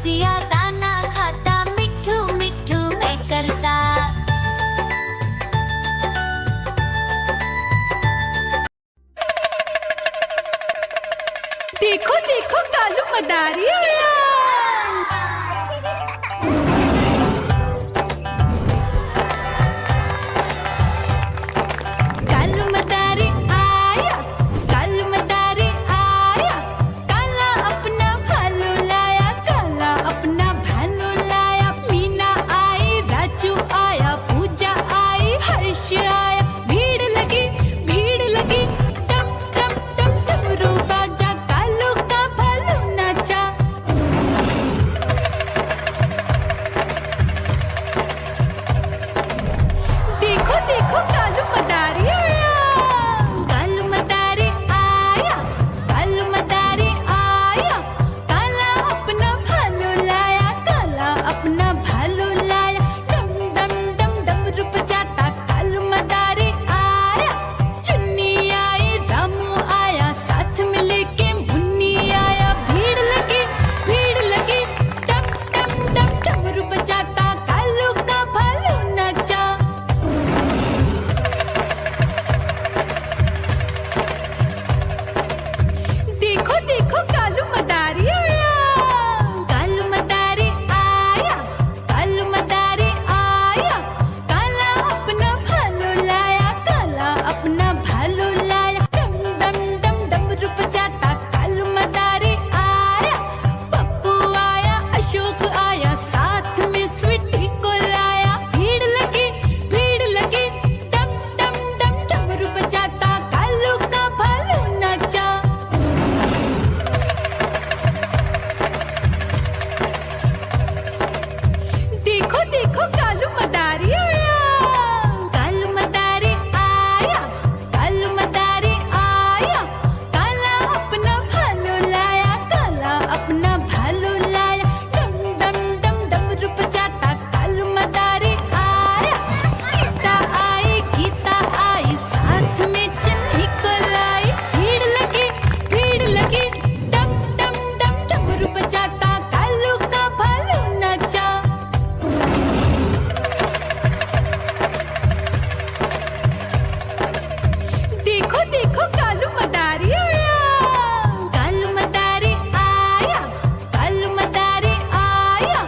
रसिया दाना खाता, मिठू मिठू मैं करता। देखो देखो कालू मदारी आया। कालू मदारी आया, कालू मदारी आया। काला अपना भालू लाया, काला अपना भालू लाया। मीना आई, राजू आया, पूजा आई, हर्ष आया। भीड़ लगी, भीड़ लगी। टम टम टम डमरू बाजा, कालू का भालू नाचा। देखो देखो कालू मदारी आया, कालू मदारी आया, कालू मदारी आया। काला अपना भालू लाया, काला अपना भालू लाया। डम डम डम डमरू बजाता कालू मदारी आया। चुन्नी आई, रामू आया, साथ में लेके मुन्नी आया। भीड़ लगी, भीड़ लगी। डम डम डम डमरू बजाता कालू का भालू नाचा। देखो देखो कालू मदारी आया, कालू मदारी आया, कालू मदारी आया। काला अपना भालू लाया, काला अपना भालू लाया। डम डम डम डमरू बजाता कालू मदारी आया। पप्पू आया, अशोक आया, साथ में स्वीटी को लाया। भीड़ लगी, भीड़ लगी। डम डम डम डमरू बजाता कालू का भालू नाचा। देखो देखो कालू मदारी आया, कालू मदारी आया, कालू मदारी आया। काला अपना भालू लाया, काला अपना भालू लाया। डम डम डम डमरू बजाता कालू मदारी आया। सीता आई, गीता आई, साथ में चन्नी को लाई। भीड़ लगी, भीड़ लगी। डम डम डम डमरू बजाता कालू का भालू नाचा। देखो देखो कालू मदारी आया, कालू मदारी आया, कालू मदारी आया।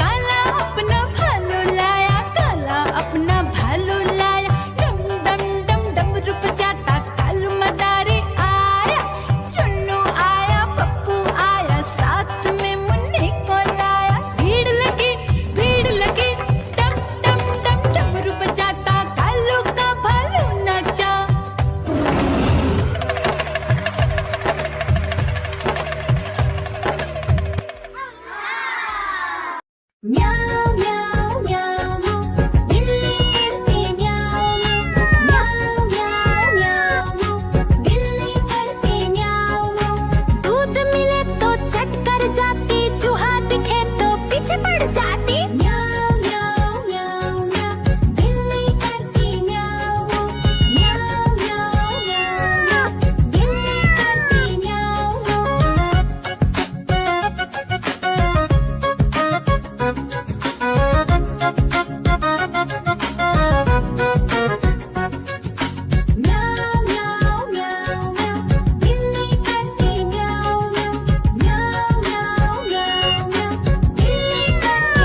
काला अपना भालू लाया, काला अपना भालू लाया। डम डम डम डमरू बजाता कालू मदारी आया। चुन्नू आया, पप्पू आया, साथ में मुन्नी को लाया। भीड़ लगी, भीड़ लगी। डम डम डम डमरू बजाता कालू का भालू नाचा। म्याऊ म्याऊ म्याऊ, बिल्ली करती म्याऊ म्याऊ म्याऊ म्याऊ, बिल्ली करती म्याऊ। दूध मिले तो चट कर जाती, चूहा दिखे तो पीछे पड़ जाती। म्याऊ म्याऊ म्याऊ म्याऊ, बिल्ली करती म्याऊ म्याऊ म्याऊ म्याऊ, बिल्ली करती म्याऊ। म्याऊ म्याऊ म्याऊ म्याऊ, बिल्ली करती म्याऊ म्याऊ म्याऊ म्याऊ म्याऊ म्याऊ, बिल्ली करती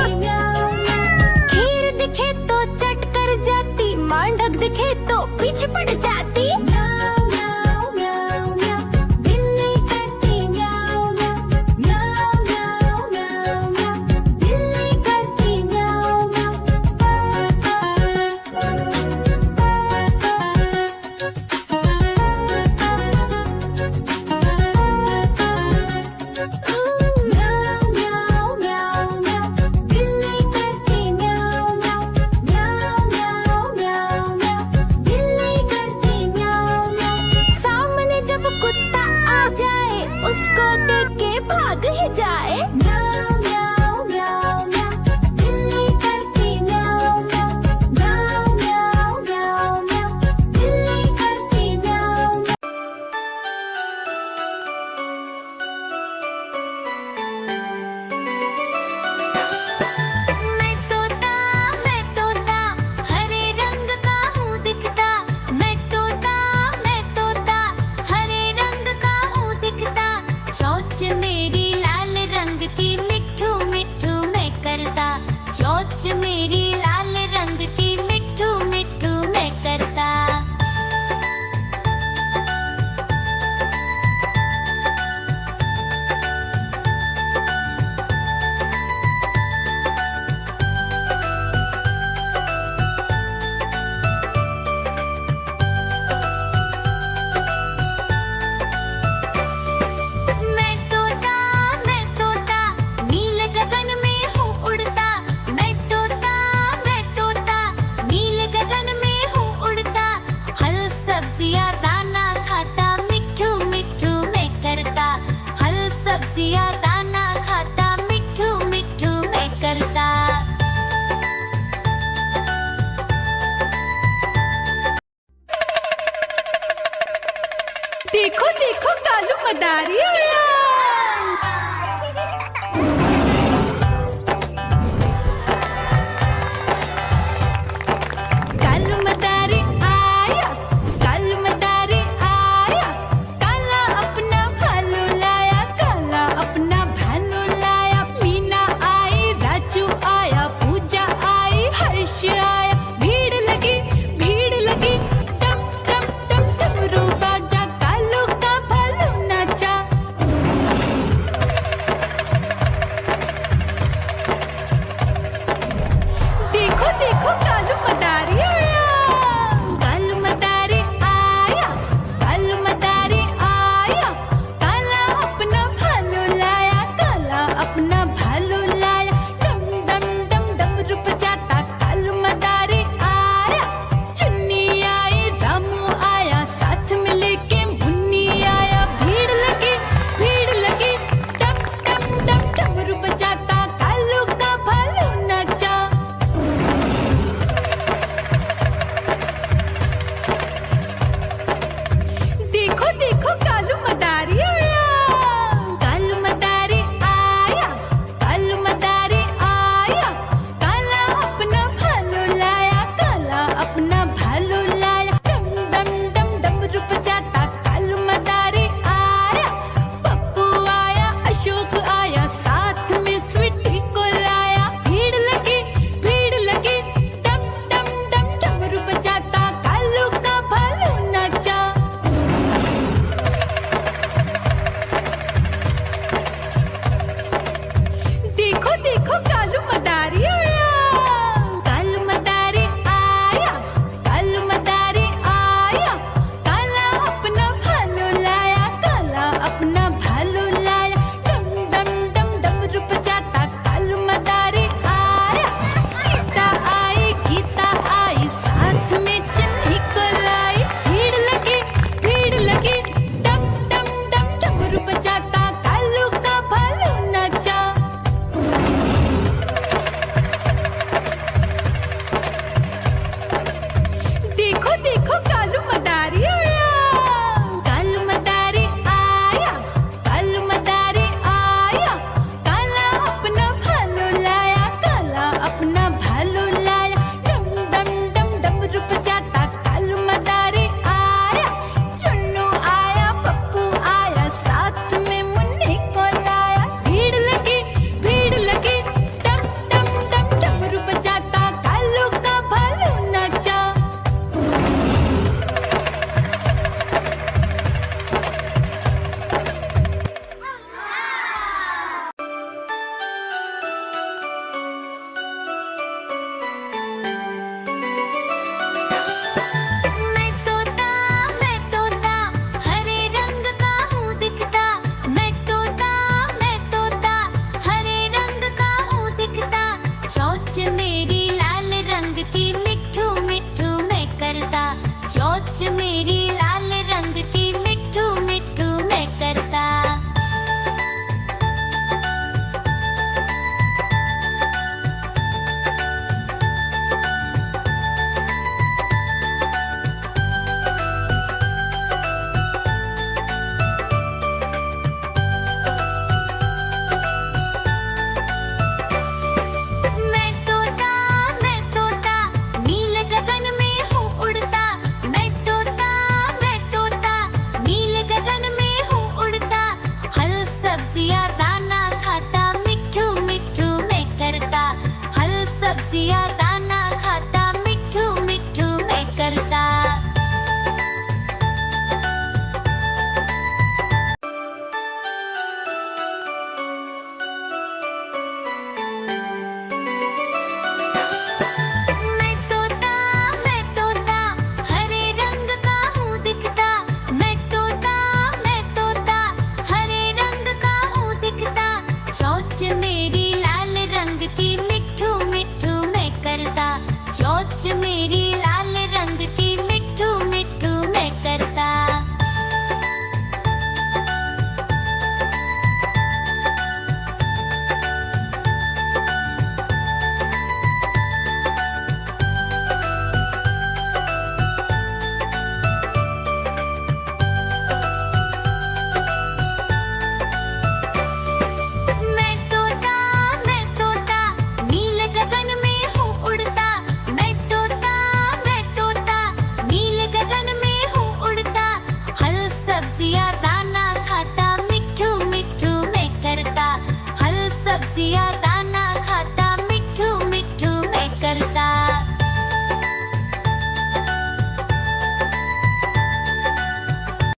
रंग की